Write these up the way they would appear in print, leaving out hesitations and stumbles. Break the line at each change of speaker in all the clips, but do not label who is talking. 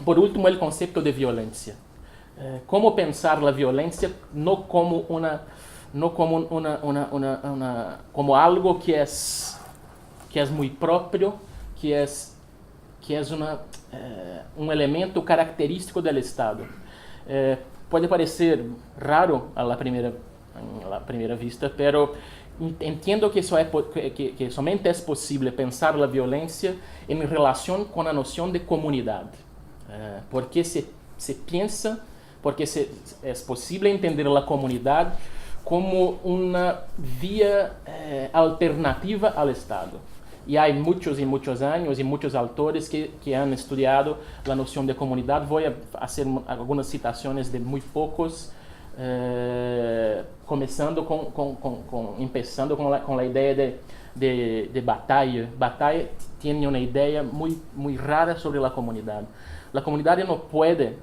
por último, el concepto de violencia. Cómo pensar la violencia no como como algo que es muy propio, que es un elemento característico del Estado. Puede parecer raro a la primera vista, pero entiendo que somente es posible pensar la violencia en relación con la noción de comunidad. Porque es posible entender la comunidad como una vía alternativa al Estado. Y hay muchos y muchos años y muchos autores que han estudiado la noción de comunidad. Voy a hacer algunas citaciones de muy pocos, empezando con la idea de Bataille. Bataille tiene una idea muy rara sobre la comunidad. La comunidad no puede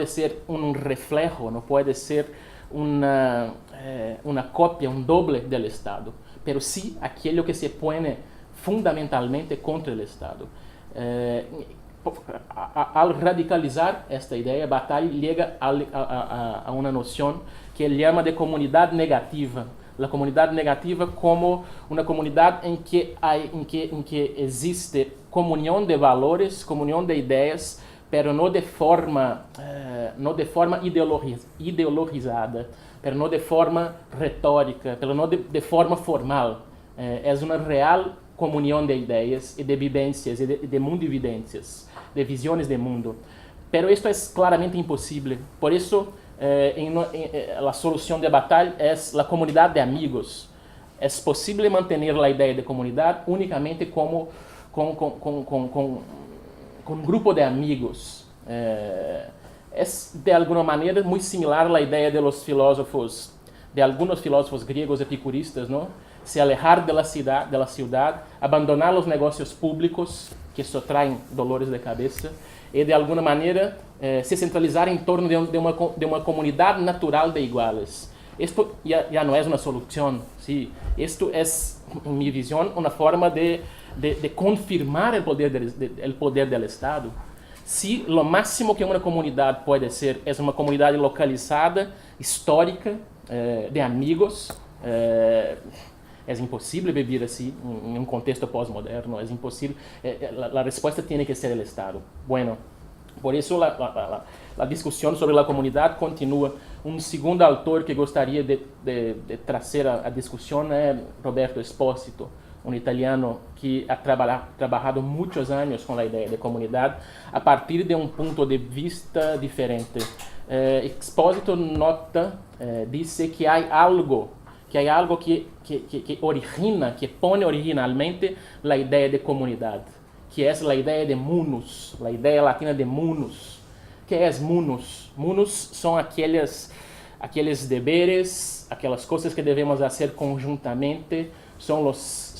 ser un reflejo, no puede ser una copia, un doble del Estado, pero sí aquello que se pone fundamentalmente contra el Estado. Al radicalizar esta idea, Bataille llega a una noción que él llama de comunidad negativa. La comunidad negativa como una comunidad en que existe comunión de valores, comunión de ideas, pero no de forma ideologizada, pero no de forma retórica, pero no de forma formal. Es una real comunión de ideas y de vivencias, y de mundividencias, de visiones de mundo. Pero esto es claramente imposible. Por eso, la solución de Bataille es la comunidad de amigos. Es posible mantener la idea de comunidad únicamente con un grupo de amigos. Es de alguna manera muy similar a la idea de algunos filósofos griegos epicuristas, ¿no? Se alejar de la ciudad, abandonar los negocios públicos que só traen dolores de cabeza y de alguna manera se centralizar en torno de una comunidad natural de iguales. Esto ya no es una solución, ¿sí? Esto es, en mi visión, una forma de confirmar el poder del Estado. Si lo máximo que una comunidad puede ser es una comunidad localizada, histórica, de amigos, es imposible vivir así en un contexto postmoderno, es imposible. La respuesta tiene que ser el Estado. Bueno, por eso la discusión sobre la comunidad continúa. Un segundo autor que gostaria de trazer a discussão é Roberto Espósito, um italiano que ha trabalhado muitos anos com a ideia de comunidade a partir de um ponto de vista diferente. Espósito nota, dice que há algo que origina, que pone originalmente a ideia de comunidade, que é a ideia de munus, a ideia latina de munus. Que é munus? Munus são aqueles deveres, aquelas coisas que devemos fazer conjuntamente, são as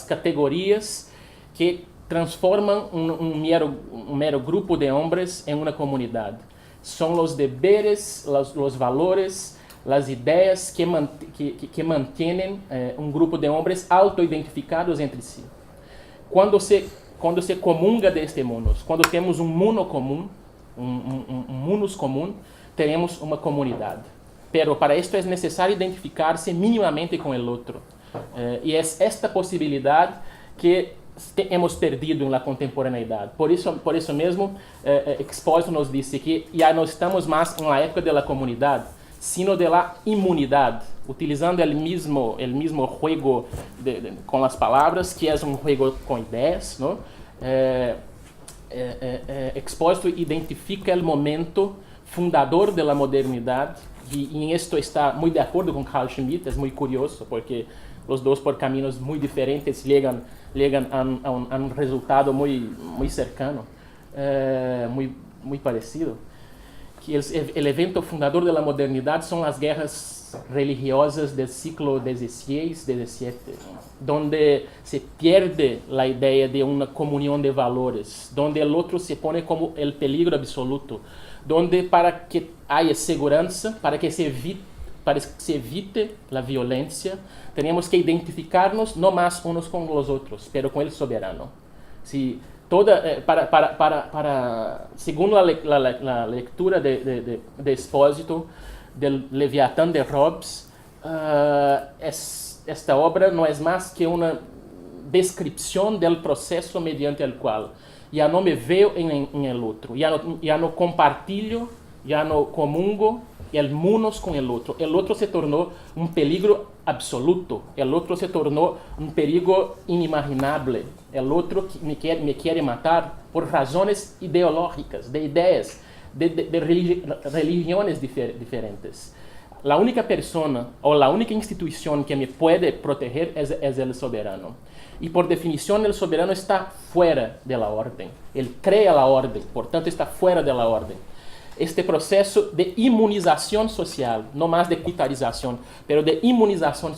categorias que transformam um mero grupo de homens em uma comunidade. São os deveres, os valores, as ideias que mantêm um grupo de homens auto-identificados entre si. Quando se comunga deste munus, quando temos um muno comum, um munus comum, teremos uma comunidade. Pero para isto é necessário identificar-se minimamente com o outro. E é esta possibilidade que hemos perdido na contemporaneidade. Por isso mesmo, Expósito nos disse que já não estamos mais na época da comunidade, sino de la imunidade, utilizando el mismo juego com as palavras, que é um juego com ideias, ¿no? Expósito identifica o momento fundador da modernidade, e em esto está muito de acordo com Carl Schmitt. É muito curioso, porque os dois, por caminhos muito diferentes, chegam a um resultado muito cercano, muito parecido. Que o evento fundador da modernidade são as guerras religiosas do século XVI, XVII, donde se pierde a ideia de uma comunhão de valores, donde o outro se pone como o peligro absoluto, donde para que haya segurança, para que se evite a violência, temos que identificar-nos não mais uns com os outros, pero com o soberano. Se según la lectura de Expósito, del Leviatán de Hobbes, esta obra no es más que una descripción del proceso mediante el cual ya no me veo en el otro, ya no compartilho, ya no comungo el unos con el otro se tornó un peligro absoluto, el otro se tornó un peligro inimaginable, el otro me quiere matar por razones ideológicas, de ideas, de religiones diferentes. La única persona o la única institución que me puede proteger es el soberano. Y por definición el soberano está fuera de la orden. Él crea la orden, por tanto está fuera de la orden. Este proceso de inmunización social, no más de militarización, pero de inmunización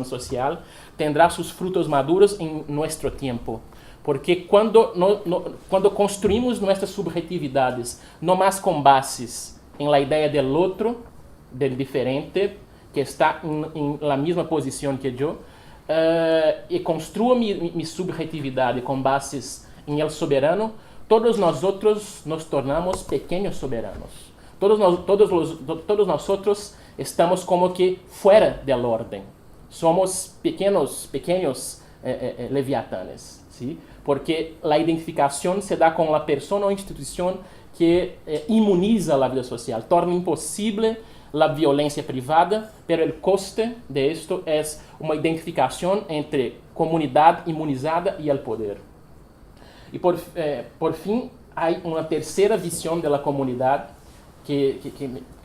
social, tendrá sus frutos maduros en nuestro tiempo. Porque cuando construimos nuestras subjetividades, no más con bases en la idea del otro, del diferente, que está en la misma posición que yo, y construyo mi subjetividad con bases en el soberano, todos nosotros nos tornamos pequeños soberanos. Todos nosotros estamos como que fuera del orden. Somos pequeños leviatanes, ¿sí? Porque la identificación se da con la persona o institución que inmuniza la vida social, torna imposible la violencia privada, pero el coste de esto es una identificación entre comunidad inmunizada y el poder. Y por fin hay una tercera visión de la comunidad que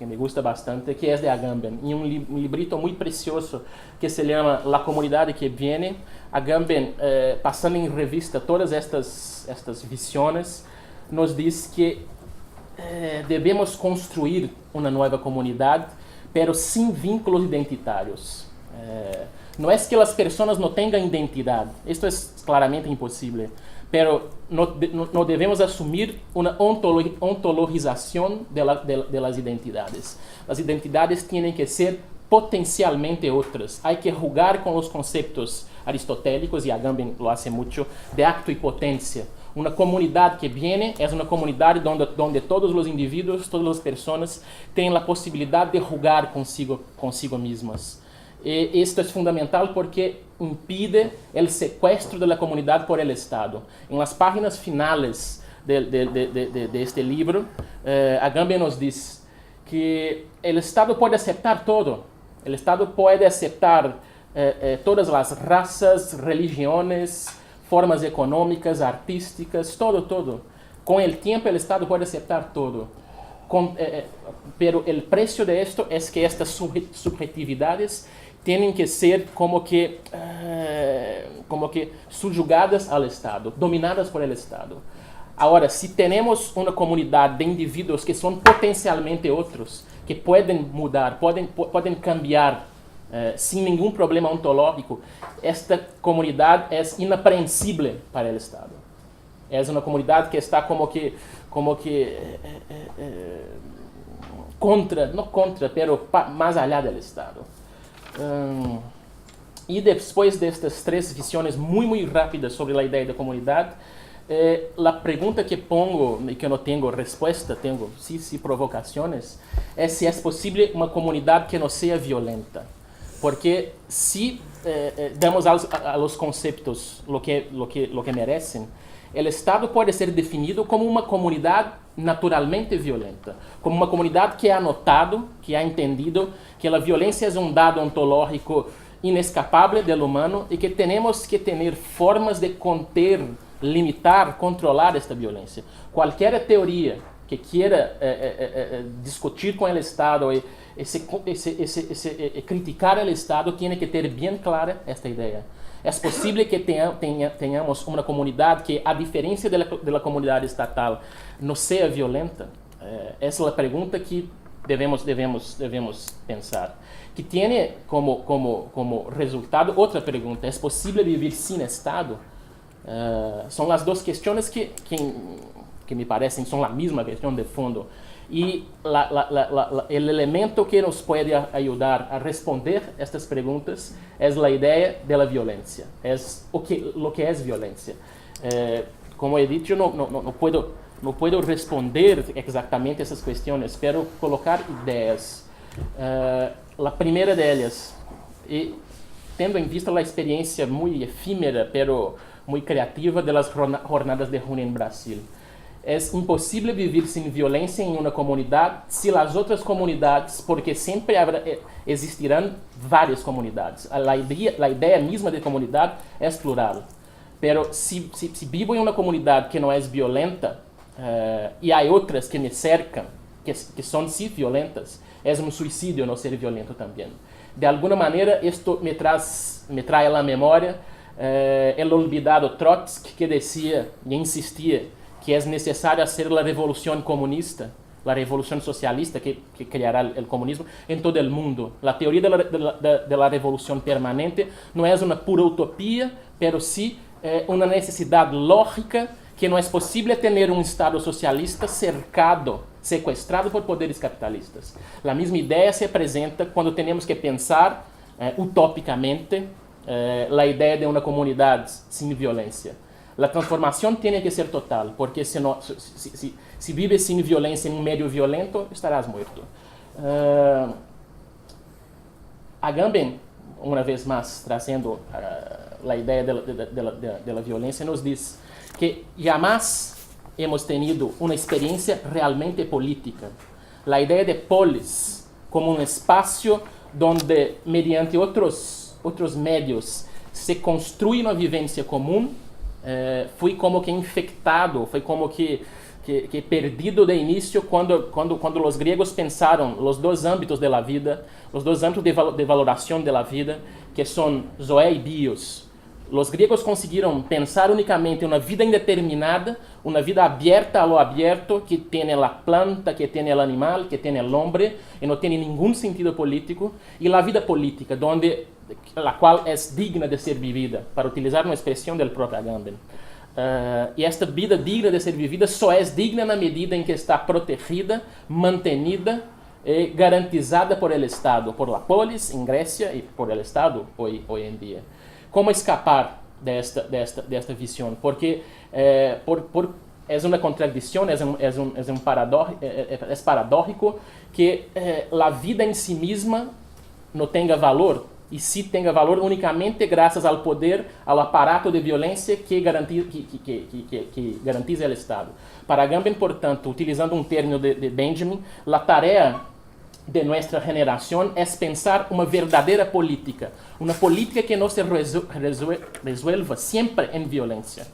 me gusta bastante, que es de Agamben, y un librito muy precioso que se llama La Comunidad que Viene. Agamben, pasando en revista todas estas visiones, nos dice que debemos construir una nueva comunidad, pero sin vínculos identitarios. No es que las personas no tengan identidad, esto es claramente imposible, pero no debemos asumir una ontologización de las identidades. Las identidades tienen que ser potencialmente otras. Hay que jugar con los conceptos aristotélicos, y Agamben lo hace mucho, de acto y potencia. Una comunidad que viene es una comunidad donde todos los individuos, todas las personas tienen la posibilidad de jugar consigo mismas. Esto es fundamental porque impide el secuestro de la comunidad por el Estado. En las páginas finales de este libro, Agamben nos dice que el Estado puede aceptar todo. El Estado puede aceptar todas las razas, religiones, formas económicas, artísticas, todo. Con el tiempo el Estado puede aceptar todo. Pero el precio de esto es que estas subjetividades tienen que ser como que subyugadas al Estado, dominadas por el Estado. Ahora, si tenemos una comunidad de individuos que son potencialmente otros, que pueden mudar, pueden cambiar sin ningún problema ontológico, esta comunidad es inaprehensible para el Estado. Es una comunidad que está como que pero más allá del Estado. Y después de estas tres visiones muy rápidas sobre la idea de comunidad, la pregunta que pongo y que no tengo respuesta, tengo sí provocaciones, es si es posible una comunidad que no sea violenta. Porque si damos a los conceptos lo que merecen, el Estado puede ser definido como una comunidad naturalmente violenta, como uma comunidade que ha notado, que ha entendido que a violência é um dado ontológico inescapável do humano e que temos que ter formas de conter, limitar, controlar esta violência. Qualquer teoria que queira discutir com o Estado e criticar o Estado tem que ter bem clara esta ideia. É possível que tenhamos uma comunidade que, a diferença da comunidade estatal, não seja violenta? Essa é a pergunta que devemos pensar. Que tem como resultado outra pergunta: é possível viver sem Estado? São as duas questões que que me parecen son la misma cuestión de fondo. Y el elemento que nos puede ayudar a responder estas preguntas es la idea de la violencia, es lo que es violencia. Como he dicho, no puedo responder exactamente esas cuestiones, pero colocar ideas. La primera de ellas, y tendo en vista la experiencia muy efímera, pero muy creativa de las jornadas de junio en Brasil. Es imposible vivir sin violencia en una comunidad si las otras comunidades, porque siempre existirán varias comunidades. La idea misma de comunidad es plural. Pero si vivo en una comunidad que no es violenta y hay otras que me cercan, que son sí violentas, es un suicidio no ser violento también. De alguna manera esto me trae a la memoria el olvidado Trotsky, que decía y insistía que es necesario hacer la revolución comunista, la revolución socialista que creará el comunismo en todo el mundo. La teoría de la revolución permanente no es una pura utopía, pero sí una necesidad lógica que no es posible tener un Estado socialista secuestrado por poderes capitalistas. La misma idea se presenta cuando tenemos que pensar utópicamente la idea de una comunidad sin violencia. La transformación tiene que ser total, porque si vives sin violencia en un medio violento, estarás muerto. Agamben, una vez más, trazendo la idea de la violencia, nos dice que jamás hemos tenido una experiencia realmente política. La idea de polis como un espacio donde, mediante otros medios, se construye una vivencia común, fui como que infectado, foi como que perdido de início quando os gregos pensaram os dois âmbitos da vida, os dois âmbitos de valoração da vida, que são zoé e bios. Os gregos conseguiram pensar unicamente uma vida indeterminada, uma vida aberta a lo abierto, que tem a planta, que tem o animal, que tem o homem, e não tem nenhum sentido político, e a vida política, la qual é digna de ser vivida, para utilizar uma expressão do próprio Agamben. E esta vida digna de ser vivida só é digna na medida em que está protegida, mantenida e garantizada por el Estado, por la polis em Grécia e por el Estado hoje em dia. Como escapar desta visão? Porque é uma contradição, é paradójico que a vida em si mesma não tenha valor, e sí tenga valor únicamente gracias al poder, al aparato de violencia que garantiza el Estado. Para Agamben, portanto, utilizando un término de Benjamin, la tarea de nuestra generación es pensar una verdadera política, una política que no se resuelva siempre en violencia.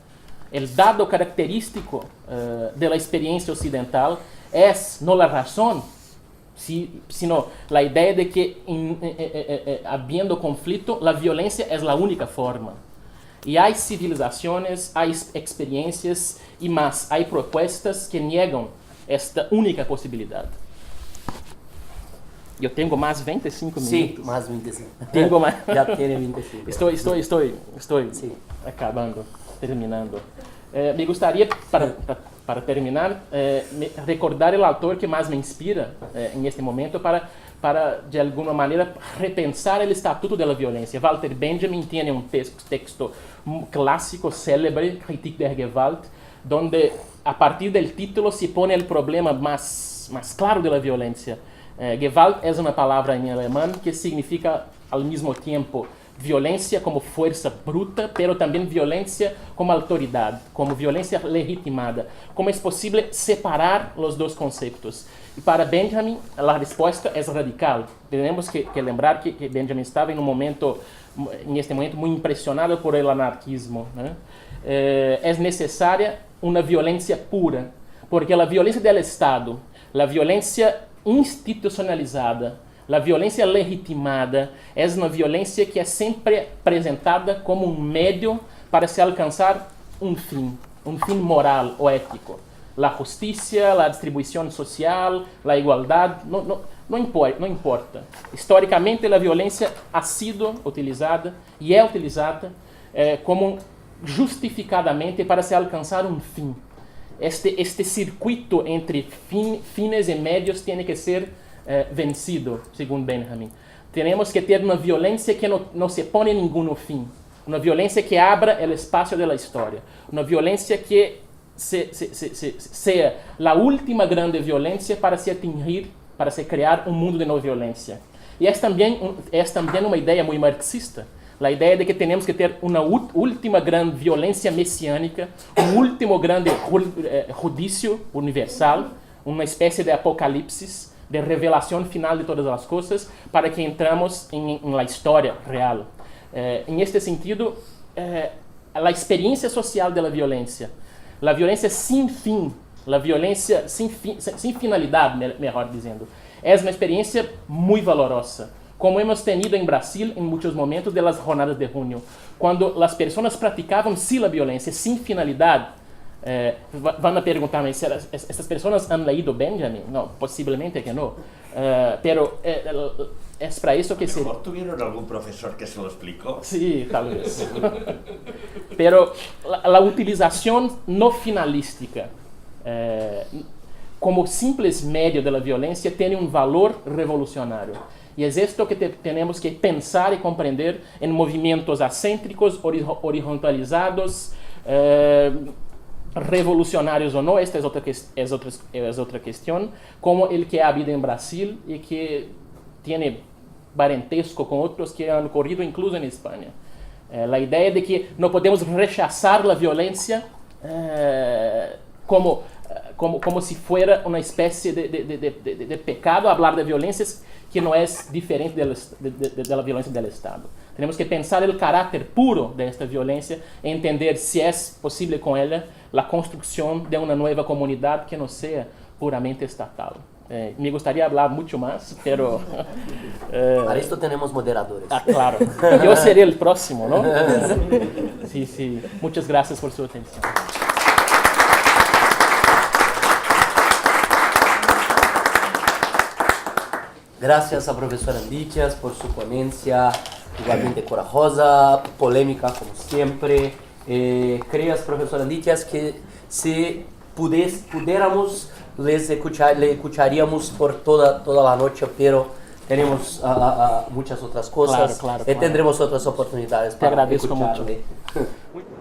El dado característico de la experiencia occidental es no la razón, sino la idea de que habiendo conflicto, la violencia es la única forma. Y hay civilizaciones, hay experiencias y más, hay propuestas que niegan esta única posibilidad. Eu tenho mais 25 minutos.
Sim, mais 25.
Tenho mais.
Já tenho 25.
Estou acabando, terminando. Me gostaria, para terminar, recordar o autor que mais me inspira neste momento para, de alguma maneira, repensar o estatuto da violência. Walter Benjamin tem um texto clássico, célebre, Kritik der Gewalt, onde, a partir do título, se põe o problema mais claro da violência. Gewalt é uma palavra em alemão que significa, ao mesmo tempo, violência como força bruta, pero também violência como autoridade, como violência legitimada. Como é possível separar os dois conceitos? E para Benjamin, a resposta é radical. Temos que lembrar que Benjamin estava neste momento, muito impressionado por o anarquismo, né? É necessária uma violência pura, porque a violência do Estado, a violência institucionalizada, a violência legitimada é uma violência que é sempre apresentada como um meio para se alcançar um fim moral ou ético. A justiça, a distribuição social, a igualdade, não importa. Historicamente, a violência ha sido utilizada e é utilizada como justificadamente para se alcançar um fim. este circuito entre fines y medios tiene que ser vencido, según Benjamin. Tenemos que tener una violencia que no se pone ningún fin, una violencia que abra el espacio de la historia, una violencia que sea la última grande violencia para se atingir, para se crear un mundo de no violencia. Y es también una idea muy marxista, la idea de que tenemos que ter uma última grande violência messiânica, último grande juízo universal, uma espécie de apocalipse, de revelação final de todas as coisas, para que entramos em la história real. Em este sentido, a experiência social da violência, a violência sem fim, a violência sem finalidade, melhor dizendo, é uma experiência muito valorosa. Como hemos tenido em Brasil em muitos momentos das jornadas de junho, quando as pessoas praticavam sim a violência, sem finalidade. Vão a perguntar-me, essas pessoas han leído Benjamin? Não, possivelmente que não. Pero é para isso que se...
¿Tuvieron algún profesor que se lo explicó?
Sí, tal vez. Pero la utilización no finalística como simples medio de la violencia tiene un valor revolucionario. Y es esto que tenemos que pensar y comprender en movimientos acéntricos, horizontalizados, revolucionarios o no. Esta es otra cuestión, como el que ha habido en Brasil y que tiene parentesco con otros que han ocurrido incluso en España. La idea de que no podemos rechazar la violencia como si fuera una especie de pecado hablar de violencias que no es diferente de la violencia del Estado. Tenemos que pensar el carácter puro de esta violencia e entender si es posible con ella la construcción de una nueva comunidad que no sea puramente estatal. Me gustaría hablar mucho más, pero...
Para esto tenemos moderadores.
Ah, claro. Yo seré el próximo, ¿no? Sí, sí. Muchas gracias por su atención.
Gracias a profesora Andítias por su ponencia, igualmente corajosa, polémica como siempre. Creas, profesora Andítias, que si pudiéramos, le escucharíamos por toda la noche, pero tenemos muchas otras cosas.
Claro.
Tendremos otras oportunidades
Te
para
agradezco
escucharle.
mucho.